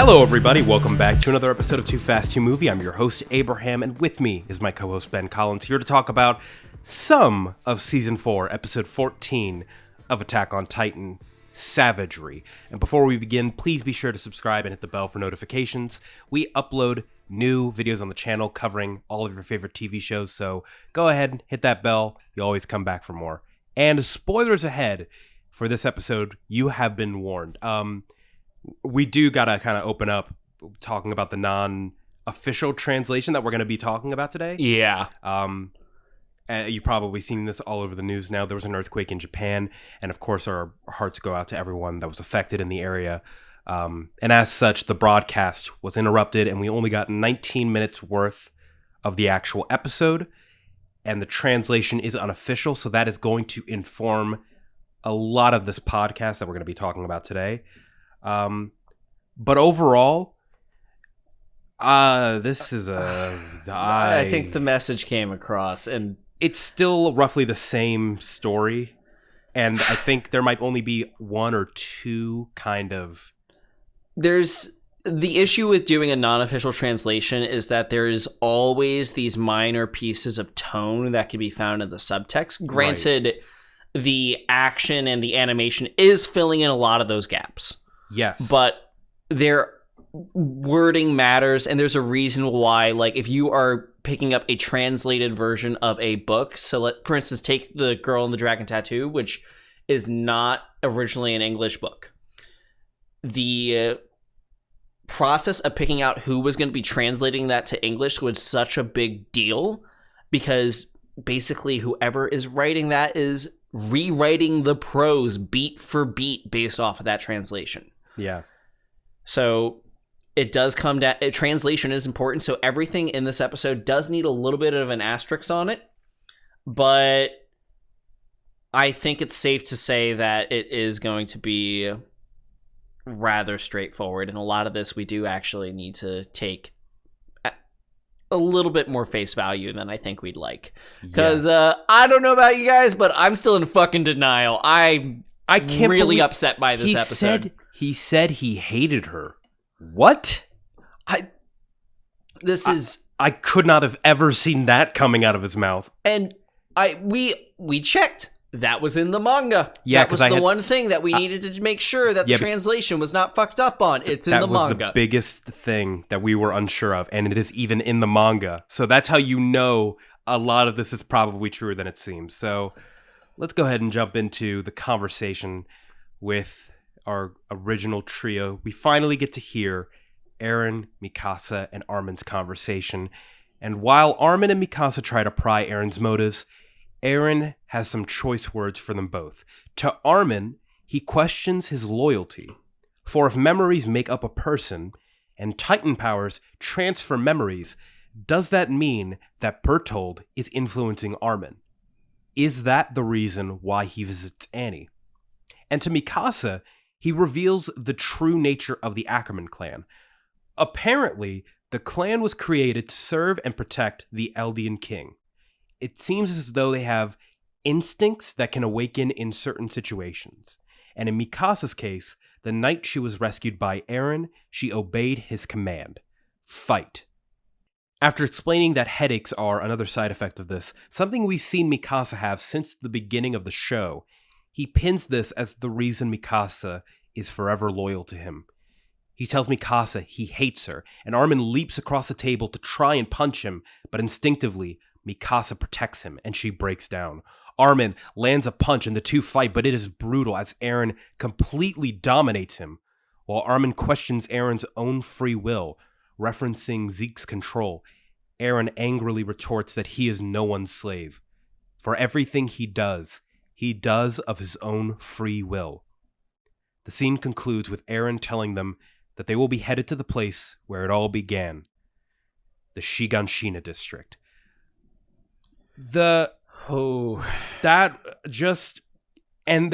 Hello, everybody. Welcome back to another episode of 2FAST2MOVIE. I'm your host, Abraham, and with me is my co-host, Ben Collins, here to talk about some of Season 4, Episode 14 of Attack on Titan, Savagery. And before we begin, please be sure to subscribe and hit the bell for notifications. We upload new videos on the channel covering all of your favorite TV shows, so go ahead, hit that bell. You always come back for more. And spoilers ahead for this episode, you have been warned. We do gotta kind of open up talking about the non-official translation that we're going to be talking about today. Yeah. You've probably seen this all over the news now. There was an earthquake in Japan, and of course our hearts go out to everyone that was affected in the area. And as such, the broadcast was interrupted, and we only got 19 minutes worth of the actual episode, and the translation is unofficial, so that is going to inform a lot of this podcast that we're going to be talking about today. But overall, this is I think the message came across, and it's still roughly the same story, and I think there might only be one or two kind of... There's the issue with doing a non-official translation is that there is always these minor pieces of tone that can be found in the subtext. Granted, right. The action and the animation is filling in a lot of those gaps. Yes. But their wording matters, and there's a reason why, like, if you are picking up a translated version of a book, so for instance, take The Girl in the Dragon Tattoo, which is not originally an English book. The process of picking out who was going to be translating that to English was such a big deal, because basically whoever is writing that is rewriting the prose beat for beat based off of that translation. Yeah. So it does come down. Translation is important. So everything in this episode does need a little bit of an asterisk on it. But I think it's safe to say that it is going to be rather straightforward. And a lot of this we do actually need to take a little bit more face value than I think we'd like. Because I don't know about you guys, but I'm still in fucking denial. I can't really upset by this episode. He said he hated her. What? I could not have ever seen that coming out of his mouth. And we checked. That was in the manga. Yeah, that was the one thing that we needed to make sure that the translation was not fucked up on. It's in the manga. That was the biggest thing that we were unsure of, and it is even in the manga. So that's how you know a lot of this is probably truer than it seems. So let's go ahead and jump into the conversation with our original trio. We finally get to hear Eren, Mikasa, and Armin's conversation. And while Armin and Mikasa try to pry Eren's motives, Eren has some choice words for them both. To Armin, he questions his loyalty. For if memories make up a person, and Titan powers transfer memories, does that mean that Bertold is influencing Armin? Is that the reason why he visits Annie? And to Mikasa, he reveals the true nature of the Ackerman clan. Apparently, the clan was created to serve and protect the Eldian king. It seems as though they have instincts that can awaken in certain situations. And in Mikasa's case, the night she was rescued by Eren, she obeyed his command. Fight. After explaining that headaches are another side effect of this, something we've seen Mikasa have since the beginning of the show, he pins this as the reason Mikasa is forever loyal to him. He tells Mikasa he hates her, and Armin leaps across the table to try and punch him, but instinctively, Mikasa protects him, and she breaks down. Armin lands a punch, and the two fight, but it is brutal as Eren completely dominates him, while Armin questions Eren's own free will, referencing Zeke's control. Eren angrily retorts that he is no one's slave. For everything he does of his own free will. The scene concludes with Eren telling them that they will be headed to the place where it all began, the Shiganshina district. And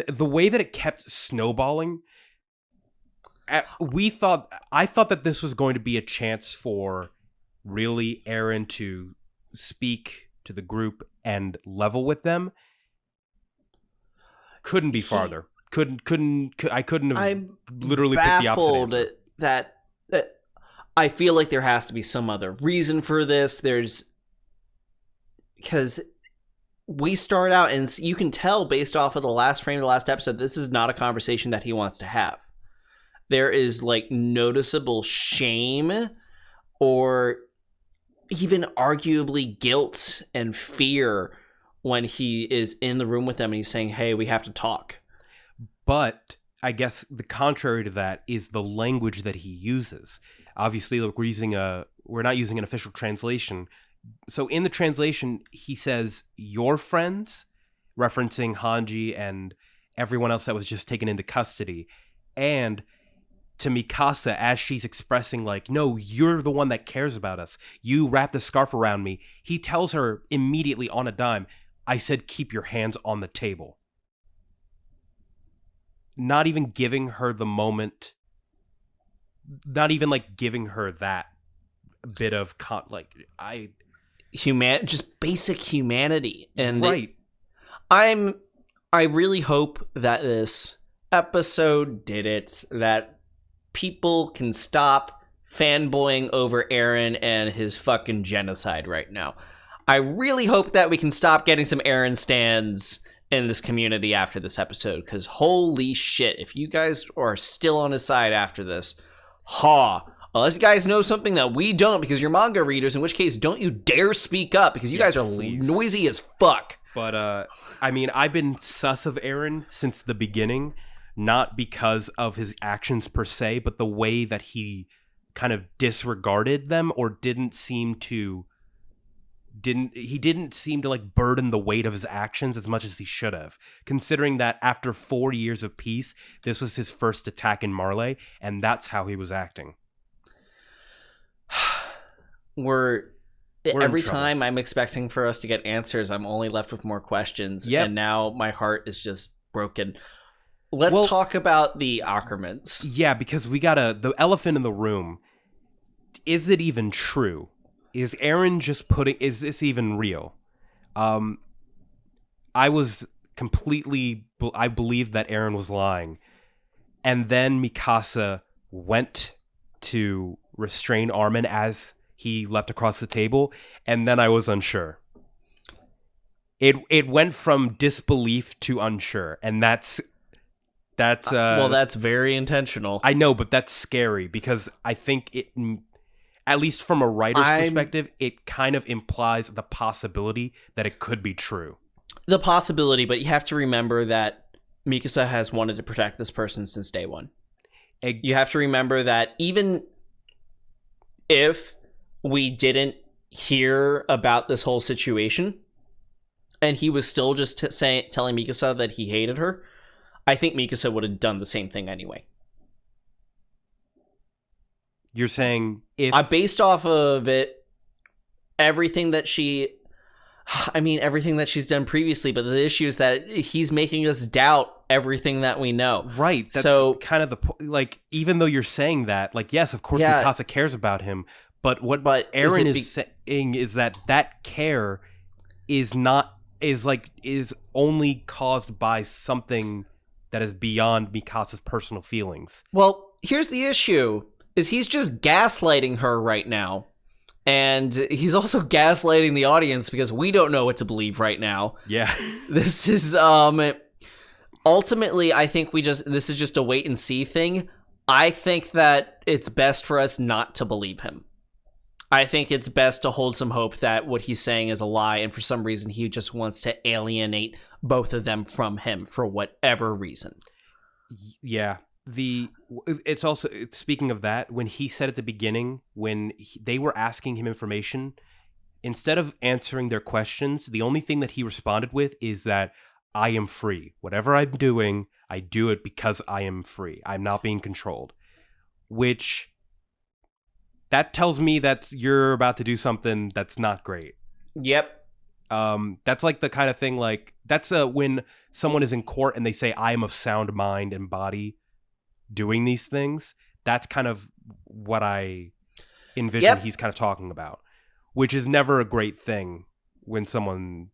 the way that it kept snowballing, I thought that this was going to be a chance for really Eren to speak to the group and level with them. I couldn't have literally picked the opposite answer. That I feel like there has to be some other reason for this. Because we start out, and you can tell based off of the last frame of the last episode, this is not a conversation that he wants to have. There is like noticeable shame or even arguably guilt and fear when he is in the room with them and he's saying, hey, we have to talk. But I guess the contrary to that is the language that he uses. Obviously, look, we're not using an official translation. So in the translation, he says, your friends, referencing Hanji and everyone else that was just taken into custody. And to Mikasa, as she's expressing like, no, you're the one that cares about us. You wrapped a scarf around me. He tells her immediately on a dime, I said, keep your hands on the table. Not even giving her the moment, not even like giving her that bit of just basic humanity. And right. I really hope that this episode did it, that people can stop fanboying over Eren and his fucking genocide right now. I really hope that we can stop getting some Eren stans in this community after this episode, because holy shit, if you guys are still on his side after this, unless you guys know something that we don't because you're manga readers, in which case don't you dare speak up because you guys are noisy as fuck. But I mean, I've been sus of Eren since the beginning, not because of his actions per se, but the way that he kind of disregarded them or didn't seem to like burden the weight of his actions as much as he should have, considering that after 4 years of peace, this was his first attack in Marley, and that's how he was acting. Every time I'm expecting for us to get answers, I'm only left with more questions. Yep. And now my heart is just broken. Let's talk about the Ackermans. Yeah, because we got the elephant in the room. Is it even true? Is Eren just is this even real? I believed that Eren was lying. And then Mikasa went to restrain Armin as he leapt across the table, and then I was unsure. It went from disbelief to unsure, and that's very intentional. I know, but that's scary because I think it, at least from a writer's perspective, it kind of implies the possibility that it could be true. The possibility, but you have to remember that Mikasa has wanted to protect this person since day one. You have to remember that even if we didn't hear about this whole situation and he was still just telling Mikasa that he hated her, I think Mikasa would have done the same thing anyway. You're saying if... based off of it, everything that she's done previously, but the issue is that he's making us doubt everything that we know. Right. That's kind of the point. Like, even though you're saying that, like, yes, of course, Mikasa cares about him, but Eren is saying is that care is only caused by something that is beyond Mikasa's personal feelings. Well, here's the issue, is he's just gaslighting her right now. And he's also gaslighting the audience because we don't know what to believe right now. Yeah. This is, ultimately, I think this is just a wait and see thing. I think that it's best for us not to believe him. I think it's best to hold some hope that what he's saying is a lie, and for some reason he just wants to alienate both of them from him for whatever reason. Yeah. It's also, speaking of that, when he said at the beginning, when they were asking him information, instead of answering their questions, the only thing that he responded with is that I am free. Whatever I'm doing, I do it because I am free. I'm not being controlled. Which, that tells me that you're about to do something that's not great. Yep. That's like the kind of thing, like, that's when someone is in court and they say, I am of sound mind and body doing these things. That's kind of what I envision he's kind of talking about, which is never a great thing when someone's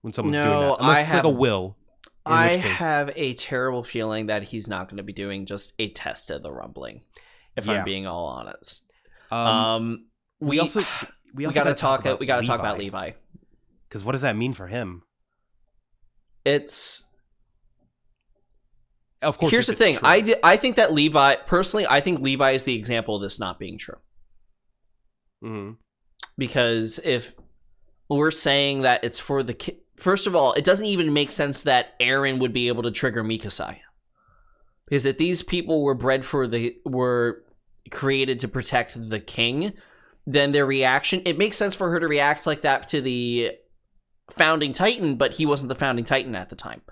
doing that. Unless it's like a will. I have a terrible feeling that he's not going to be doing just a test of the rumbling. if I'm being all honest. We also gotta talk about Levi. Because what does that mean for him? Of course. Here's the thing. I think that Levi, personally, I think Levi is the example of this not being true. Mm-hmm. Because if we're saying that it's for the first of all, it doesn't even make sense that Eren would be able to trigger Mikasai. Because if these people were were created to protect the king, then their reaction, it makes sense for her to react like that to the founding titan, but he wasn't the founding titan at the time.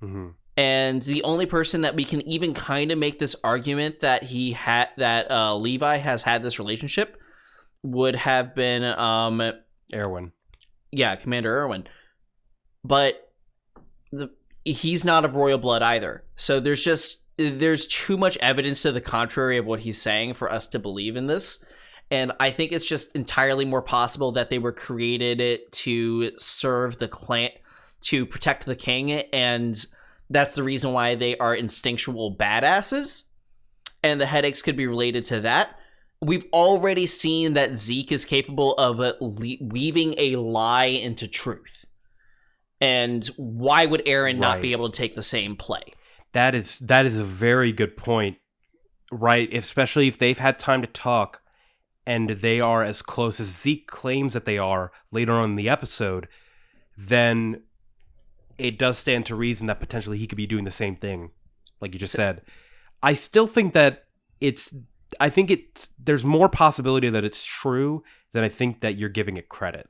Mm-hmm. And the only person that we can even kind of make this argument that Levi has had this relationship would have been Erwin. Yeah, Commander Erwin. But he's not of royal blood either. So there's too much evidence to the contrary of what he's saying for us to believe in this. And I think it's just entirely more possible that they were created to serve the clan, to protect the king, and that's the reason why they are instinctual badasses. And the headaches could be related to that. We've already seen that Zeke is capable of weaving a lie into truth. And why would Eren not be able to take the same play? That is a very good point, right? Especially if they've had time to talk and they are as close as Zeke claims that they are later on in the episode, then it does stand to reason that potentially he could be doing the same thing, like you just said. I still think that there's more possibility that it's true than I think that you're giving it credit.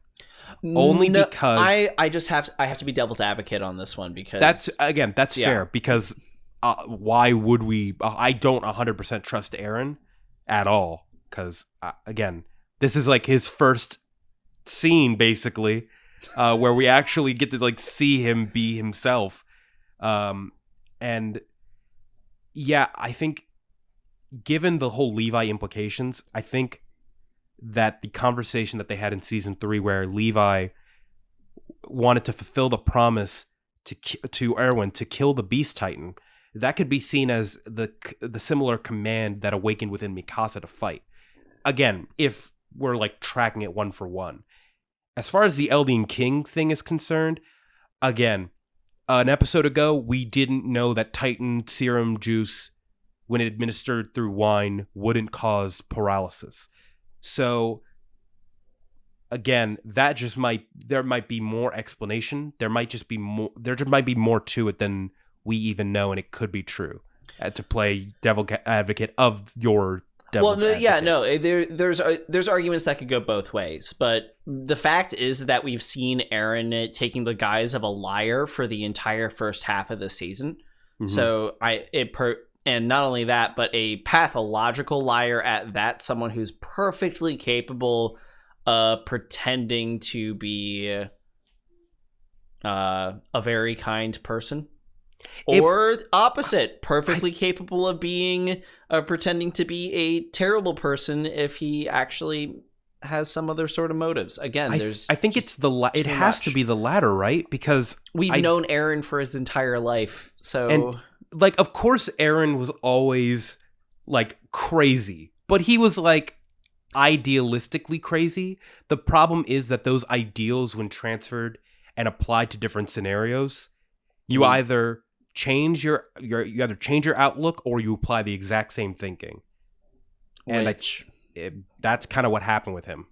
Only because I have to be devil's advocate on this one, because that's fair, because why would we? I don't 100% trust Eren at all, because again, this is like his first scene basically, where we actually get to like see him be himself, and yeah, I think given the whole Levi implications, I think that the conversation that they had in season 3, where Levi wanted to fulfill the promise to Erwin to kill the Beast Titan, that could be seen as the similar command that awakened within Mikasa to fight. Again, if we're like tracking it one for one. As far as the Eldian King thing is concerned, again, an episode ago, we didn't know that Titan serum juice, when administered through wine, wouldn't cause paralysis. So, again, there might be more explanation. There might be more to it than we even know, and it could be true. To play devil advocate of your devil's advocate. There's arguments that could go both ways, but the fact is that we've seen Eren taking the guise of a liar for the entire first half of the season. Mm-hmm. So and not only that, but a pathological liar at that, someone who's perfectly capable of pretending to be a very kind person. Or opposite, perfectly capable of being pretending to be a terrible person if he actually has some other sort of motives. Again, I think it's it has to be the latter, right? Because we've known Eren for his entire life, so. And, like, of course, Eren was always, like, crazy. But he was, like, idealistically crazy. The problem is that those ideals, when transferred and applied to different scenarios, you either change your outlook or you apply the exact same thinking. And that's kind of what happened with him.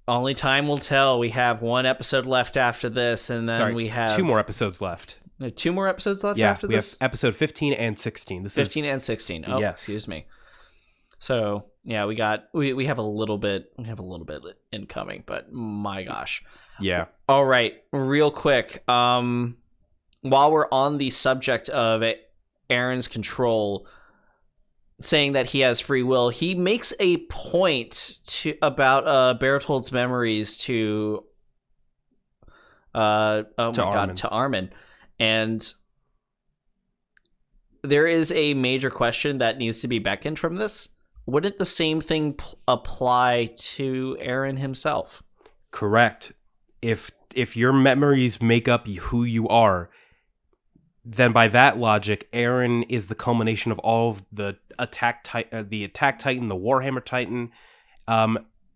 Only time will tell. We have one episode left after this, and then we have 2 more episodes left. 2 more episodes left after this? We have episode 15 and 16. This 15 and 16. Oh, yes. Excuse me. So, yeah, we have a little bit incoming, but my gosh. Yeah. All right, real quick. While we're on the subject of Eren's control, saying that he has free will, he makes a point about Bertholdt's memories to Armin. And there is a major question that needs to be beckoned from this. Wouldn't the same thing apply to Eren himself? Correct. If your memories make up who you are, then by that logic, Eren is the culmination of all of the attack Titan, the Warhammer Titan.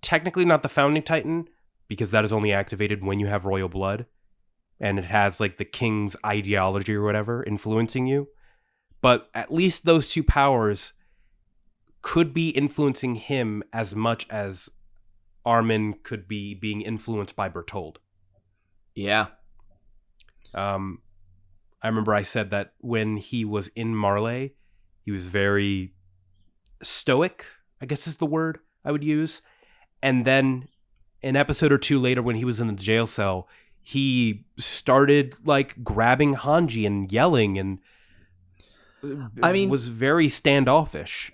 Technically not the Founding Titan, because that is only activated when you have royal blood, and it has like the king's ideology or whatever influencing you. But at least those two powers could be influencing him as much as Armin could be being influenced by Bertold. Yeah. I remember I said that when he was in Marley, he was very stoic, I guess is the word I would use. And then an episode or two later, when he was in the jail cell, he started like grabbing Hanji and yelling, and was very standoffish.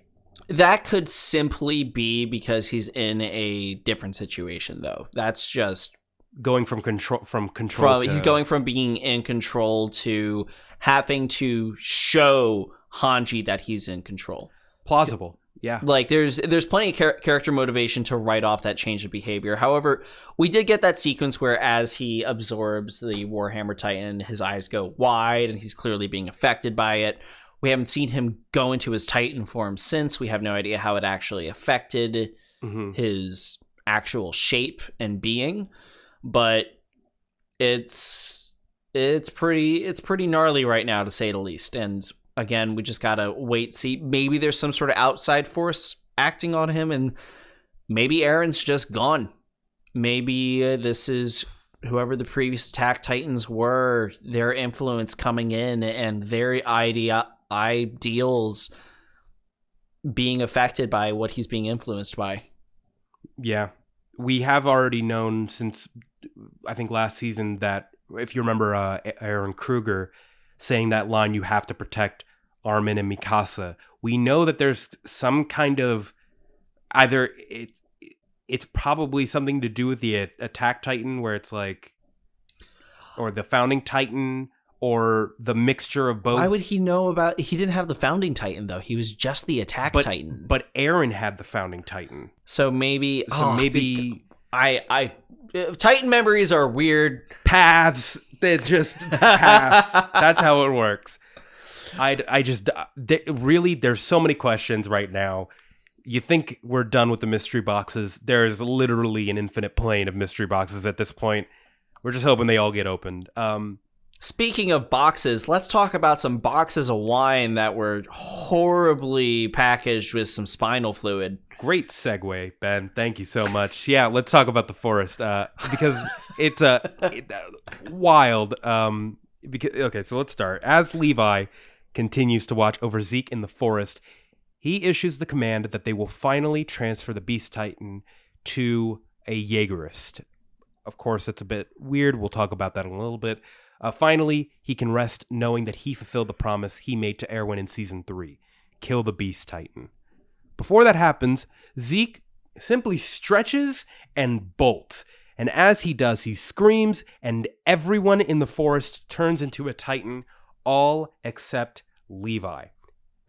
That could simply be because he's in a different situation, though. That's just going from control. He's going from being in control to having to show Hanji that he's in control. Plausible. Yeah. Like there's plenty of character motivation to write off that change of behavior. However, we did get that sequence where as he absorbs the Warhammer Titan, his eyes go wide and he's clearly being affected by it. We haven't seen him go into his Titan form since. We have no idea how it actually affected his actual shape and being, but it's pretty gnarly right now, to say the least. And again, we just gotta wait, see. Maybe there's some sort of outside force acting on him, and maybe Eren's just gone. Maybe this is whoever the previous Attack Titans were, their influence coming in and their ideals being affected by what he's being influenced by. Yeah. We have already known since, I think, last season that, if you remember Eren Kruger saying that line, you have to protect Armin and Mikasa. We know that there's some kind of, either it's probably something to do with the Attack Titan, where it's like, or the Founding Titan, or the mixture of both. Why would he know about? He didn't have the Founding Titan, though. He was just the Attack Titan. But Eren had the Founding Titan. So maybe. I Titan memories are weird. Paths. They're just paths. That's how it works. Really, there's so many questions right now. You think we're done with the mystery boxes. There's literally an infinite plane of mystery boxes at this point. We're just hoping they all get opened. Speaking of boxes, let's talk about some boxes of wine that were horribly packaged with some spinal fluid. Great segue, Ben. Thank you so much. Yeah, let's talk about the forest, because it's wild. Okay, so let's start. As Levi continues to watch over Zeke in the forest, he issues the command that they will finally transfer the Beast Titan to a Jaegerist. Of course, it's a bit weird. We'll talk about that in a little bit. Finally, he can rest knowing that he fulfilled the promise he made to Erwin in Season 3. Kill the Beast Titan. Before that happens, Zeke simply stretches and bolts. And as he does, he screams, and everyone in the forest turns into a Titan, all except Levi.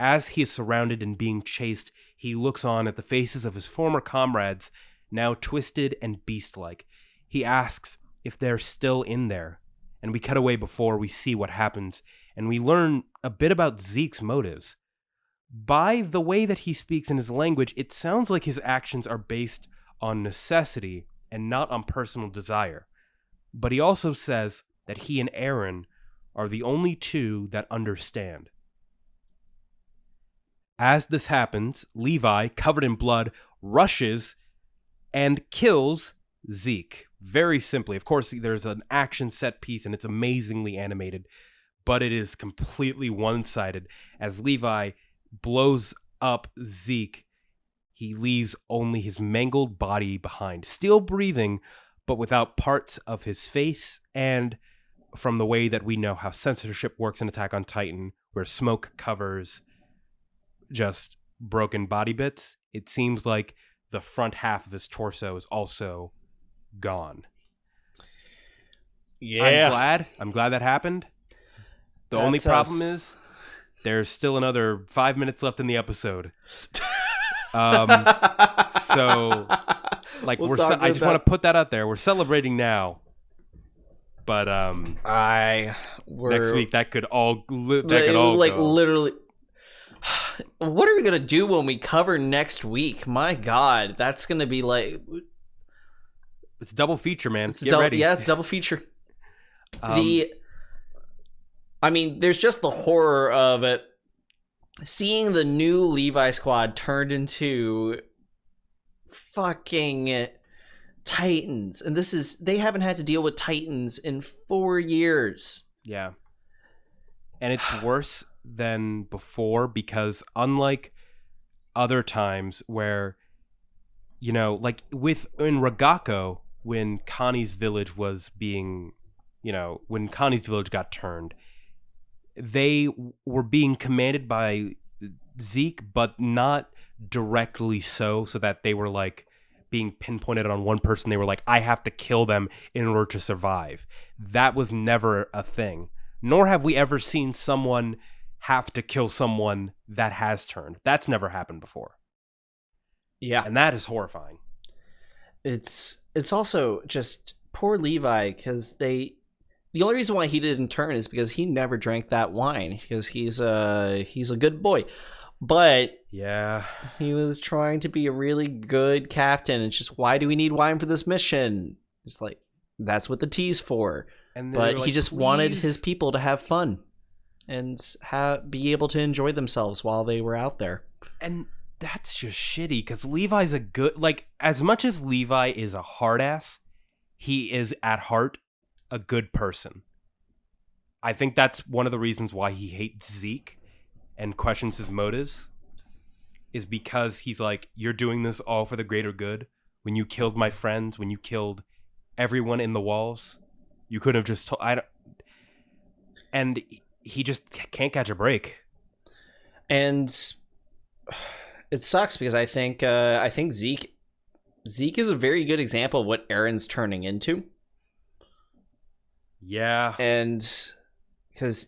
As he is surrounded and being chased, he looks on at the faces of his former comrades, now twisted and beast-like. He asks if they're still in there. And we cut away before we see what happens, and we learn a bit about Zeke's motives. By the way that he speaks in his language, it sounds like his actions are based on necessity and not on personal desire. But he also says that he and Eren are the only two that understand. As this happens, Levi, covered in blood, rushes and kills Zeke. Very simply. Of course, there's an action set piece and it's amazingly animated, but it is completely one-sided. As Levi blows up Zeke, he leaves only his mangled body behind, still breathing, but without parts of his face. And from the way that we know how censorship works in Attack on Titan, where smoke covers just broken body bits, it seems like the front half of his torso is also gone. Yeah. I'm glad that happened. The only problem is there's still another 5 minutes left in the episode. So like I just want to put that out there. We're celebrating now. But next week that could all like go. literally. What are we gonna do when we cover next week? My God, that's gonna be like It's a double feature, man. Get ready. Yeah, it's a double feature. There's just the horror of it. Seeing the new Levi squad turned into fucking Titans, and they haven't had to deal with Titans in 4 years. Yeah. And it's worse than before because unlike other times where, like in Ragako, when Connie's village was being, when Connie's village got turned, they were being commanded by Zeke, but not directly so that they were like being pinpointed on one person. They were like, I have to kill them in order to survive. That was never a thing. Nor have we ever seen someone have to kill someone that has turned. That's never happened before. Yeah. And that is horrifying. It's also just poor Levi, because the only reason why he didn't turn is because he never drank that wine, because he's a good boy. But yeah, he was trying to be a really good captain. It's just, why do we need wine for this mission? It's like, that's what the tea's for. But he just wanted his people to have fun and be able to enjoy themselves while they were out there. And that's just shitty, because Levi's a good, like, as much as Levi is a hard ass, he is at heart a good person. I think that's one of the reasons why he hates Zeke and questions his motives, is because he's like, you're doing this all for the greater good. When you killed my friends, when you killed everyone in the walls, you could have just and he just can't catch a break. And it sucks because I think Zeke is a very good example of what Eren's turning into. Yeah. And because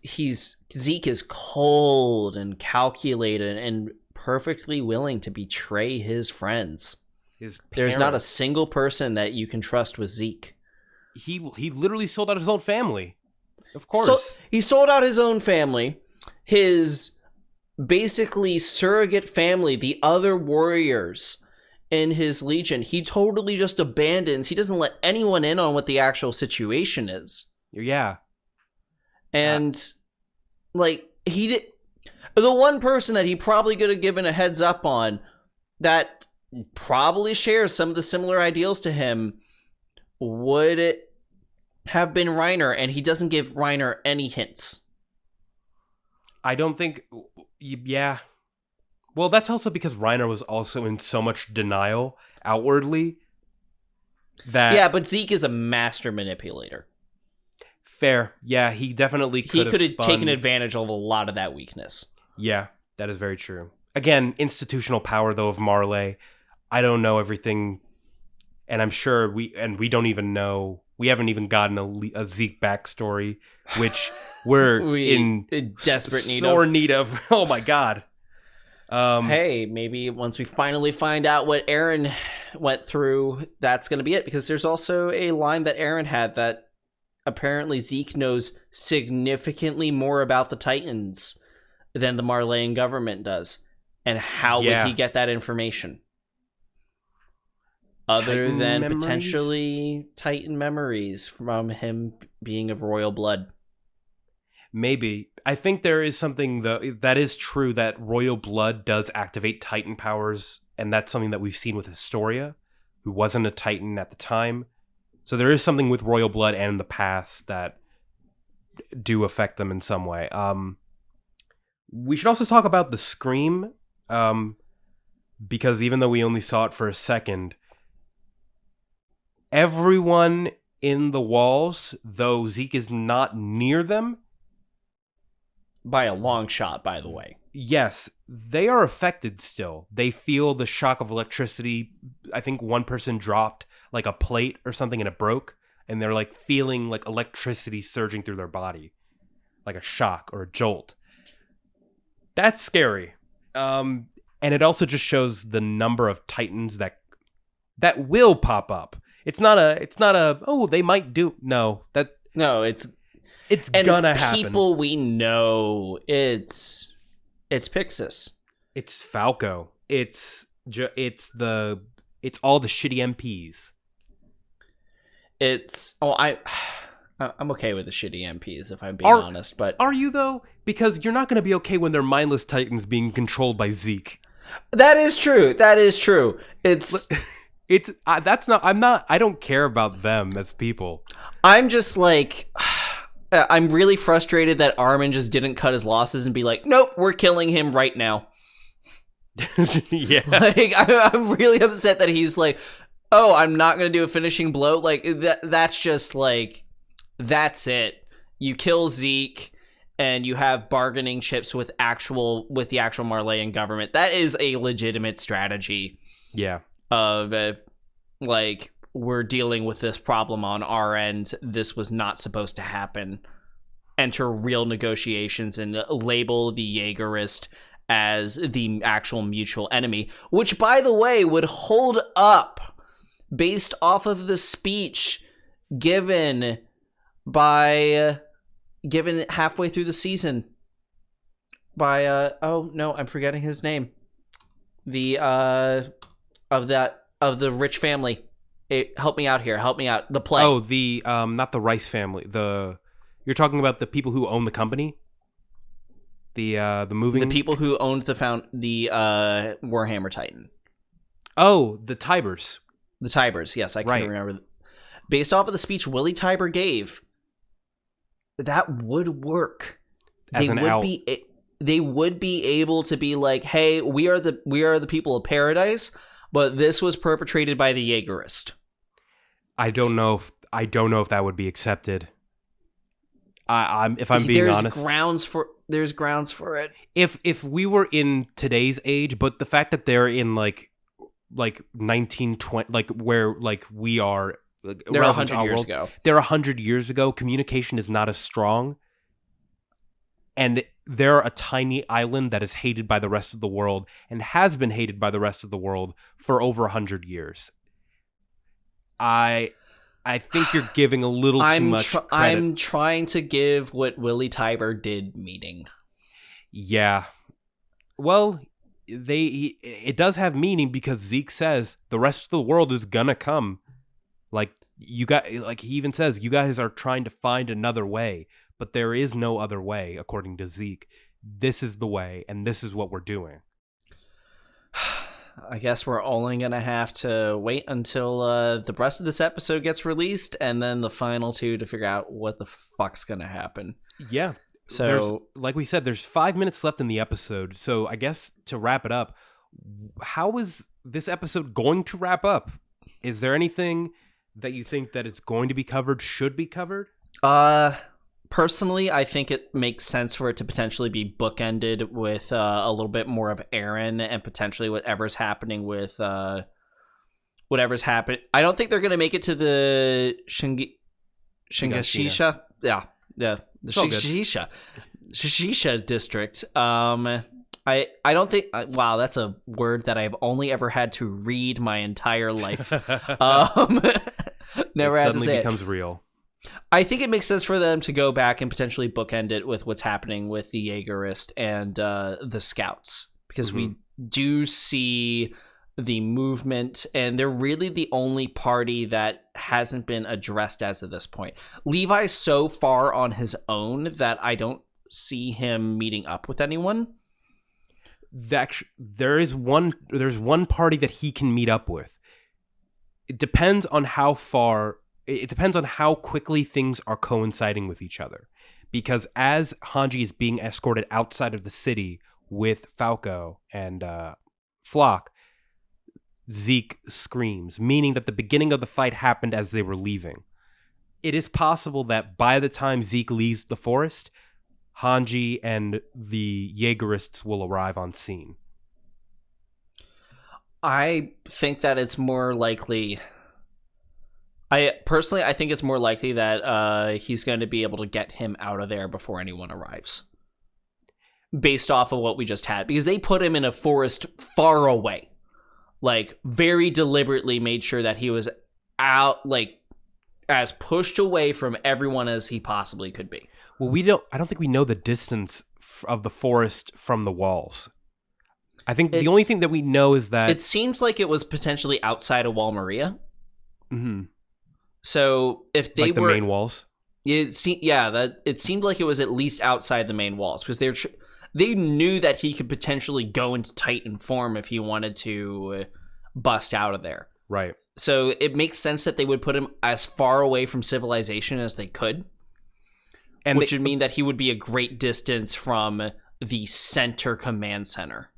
Zeke is cold and calculated and perfectly willing to betray his friends. There's not a single person that you can trust with Zeke. He literally sold out his own family. Of course. So he sold out his own family. His basically surrogate family, the other warriors in his legion, he totally just abandons. He doesn't let anyone in on what the actual situation is. Yeah. And he did, the one person that he probably could have given a heads up on that probably shares some of the similar ideals to him would it have been Reiner, and he doesn't give Reiner any hints. I don't think... Yeah. Well, that's also because Reiner was also in so much denial outwardly that... Yeah, but Zeke is a master manipulator. Fair. Yeah, he definitely could have taken advantage of a lot of that weakness. Yeah, that is very true. Again, institutional power, though, of Marley. I don't know everything, and I'm sure we don't even know. We haven't even gotten a Zeke backstory, which we're in desperate need of. Oh my God. Hey, maybe once we finally find out what Eren went through, that's going to be it. Because there's also a line that Eren had that apparently Zeke knows significantly more about the Titans than the Marleyan government does. And how would he get that information? Other Titan than memories? Potentially Titan memories from him being of royal blood. Maybe. I think there is something that is true, that royal blood does activate Titan powers, and that's something that we've seen with Historia, who wasn't a Titan at the time. So there is something with royal blood and in the past that do affect them in some way. We should also talk about the Scream, because even though we only saw it for a second, everyone in the walls, though Zeke is not near them, by a long shot, by the way. Yes, they are affected still. They feel the shock of electricity. I think one person dropped like a plate or something and it broke, and they're like feeling like electricity surging through their body, like a shock or a jolt. That's scary. And it also just shows the number of Titans that will pop up. It's not a oh, they might do. No, that No, it's gonna happen. People we know. It's Pixis. It's Falco. It's all the shitty MPs. I'm okay with the shitty MPs if I'm being honest, but are you though? Because you're not going to be okay when they're mindless titans being controlled by Zeke. That is true. I don't care about them as people. I'm just like, I'm really frustrated that Armin just didn't cut his losses and be like, nope, we're killing him right now. Yeah. Like, I'm really upset that he's like, oh, I'm not going to do a finishing blow. Like, that's just like, that's it. You kill Zeke and you have bargaining chips with the actual Marleyan government. That is a legitimate strategy. Yeah. Of like, we're dealing with this problem on our end. This was not supposed to happen. Enter real negotiations and label the Jaegerist as the actual mutual enemy, which, by the way, would hold up based off of the speech given halfway through the season by oh no, I'm forgetting his name. The of the rich family. Help me out here. Help me out. The play. Oh, the not the Rice family. You're talking about the people who own the company? The people who owned the Warhammer Titan. Oh, the Tybers. The Tybers, yes, I couldn't remember. Based off of the speech Willie Tiber gave, that would work. They would be able to be like, "Hey, we are the people of Paradise, but this was perpetrated by the Jaegerist." I don't know if that would be accepted. If I'm being honest, there's grounds for it. If we were in today's age, but the fact that they're in like 1920, like where like we are, they're 100 years ago. They're 100 years ago. Communication is not as strong, and they're a tiny island that is hated by the rest of the world and has been hated by the rest of the world for over 100 years. I think you're giving a little too much credit. I'm trying to give what Willie Tiber did meaning. Yeah. Well, it does have meaning because Zeke says the rest of the world is gonna come. Like he even says, you guys are trying to find another way, but there is no other way, according to Zeke. This is the way, and this is what we're doing. I guess we're only going to have to wait until the rest of this episode gets released and then the final two to figure out what the fuck's going to happen. Yeah. So, like we said, there's 5 minutes left in the episode. So I guess to wrap it up, how is this episode going to wrap up? Is there anything that you think that it's going to be covered, should be covered? Personally, I think it makes sense for it to potentially be bookended with a little bit more of Eren and potentially whatever's happening with whatever's happened. I don't think they're going to make it to the Shingashisha. Yeah, the Shisha district. I don't think. Wow, that's a word that I've only ever had to read my entire life. Never had to say it. Suddenly becomes real. I think it makes sense for them to go back and potentially bookend it with what's happening with the Jaegerist and the Scouts, because we do see the movement, and they're really the only party that hasn't been addressed as of this point. Levi's so far on his own that I don't see him meeting up with anyone. There's one party that he can meet up with. It depends on how far. It depends on how quickly things are coinciding with each other. Because as Hanji is being escorted outside of the city with Falco and Flock, Zeke screams, meaning that the beginning of the fight happened as they were leaving. It is possible that by the time Zeke leaves the forest, Hanji and the Jaegerists will arrive on scene. I think that it's more likely... I think it's more likely that he's going to be able to get him out of there before anyone arrives. Based off of what we just had. Because they put him in a forest far away. Like, very deliberately made sure that he was out, like, as pushed away from everyone as he possibly could be. Well, I don't think we know the distance of the forest from the walls. I think the only thing that we know is that it seems like it was potentially outside of Wall Maria. Mm-hmm. So if they like the main walls, it seemed like it was at least outside the main walls, because they knew that he could potentially go into Titan form if he wanted to bust out of there. Right. So it makes sense that they would put him as far away from civilization as they could, and which would mean that he would be a great distance from the center command center.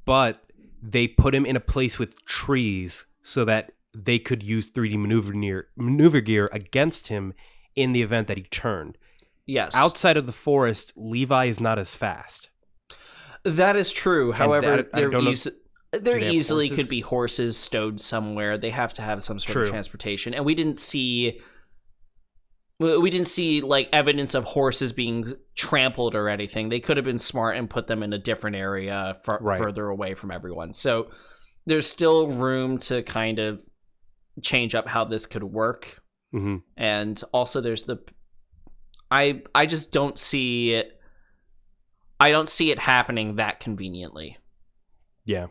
But they put him in a place with trees so that they could use 3D maneuver gear against him in the event that he turned. Yes. Outside of the forest, Levi is not as fast. That is true. However, there easily horses? could be horses stowed somewhere. They have to have some sort of transportation. And we didn't see like evidence of horses being trampled or anything. They could have been smart and put them in a different area further away from everyone. So there's still room to kind of change up how this could work. Mm-hmm. And also there's I just don't see it. I don't see it happening that conveniently. Yeah.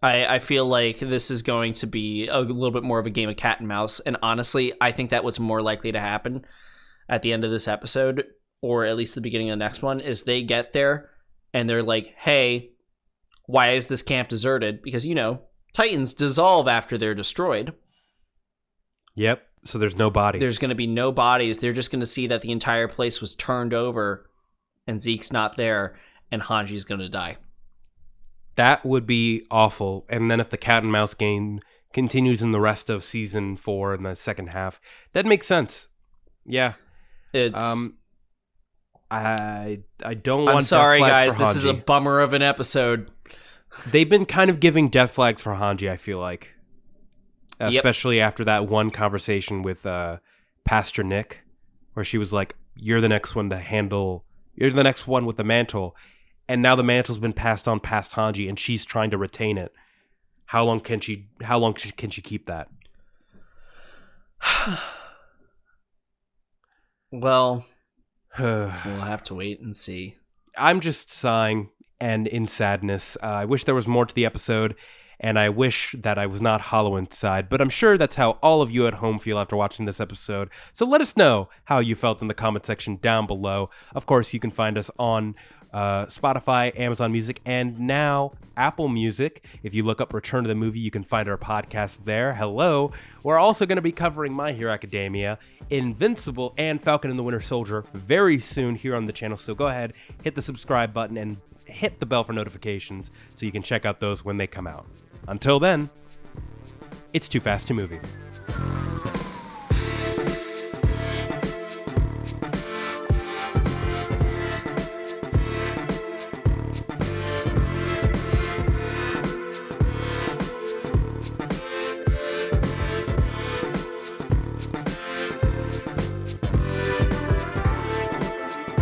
I feel like this is going to be a little bit more of a game of cat and mouse. And honestly, I think that what's more likely to happen at the end of this episode, or at least the beginning of the next one, is they get there and they're like, hey, why is this camp deserted? Because, Titans dissolve after they're destroyed. Yep. So there's no body. There's going to be no bodies. They're just going to see that the entire place was turned over and Zeke's not there and Hanji's going to die. That would be awful. And then if the cat and mouse game continues in the rest of season 4 in the second half, that makes sense. Yeah. It's I don't want I'm sorry, death flags guys. for This Hanji. is a bummer of an episode. They've been kind of giving death flags for Hanji, I feel like. Especially after that one conversation with Pastor Nick, where she was like, you're the next one with the mantle. And now the mantle's been passed on past Hanji, and she's trying to retain it. How long can she keep that? Well, we'll have to wait and see. I'm just sighing and in sadness. I wish there was more to the episode, and I wish that I was not hollow inside, but I'm sure that's how all of you at home feel after watching this episode. So let us know how you felt in the comment section down below. Of course, you can find us on Spotify, Amazon Music, and now Apple Music. If you look up Return to the Movie, you can find our podcast there. Hello. We're also going to be covering My Hero Academia, Invincible, and Falcon and the Winter Soldier very soon here on the channel. So go ahead, hit the subscribe button, and hit the bell for notifications so you can check out those when they come out. Until then, it's 2FAST2MOVIE.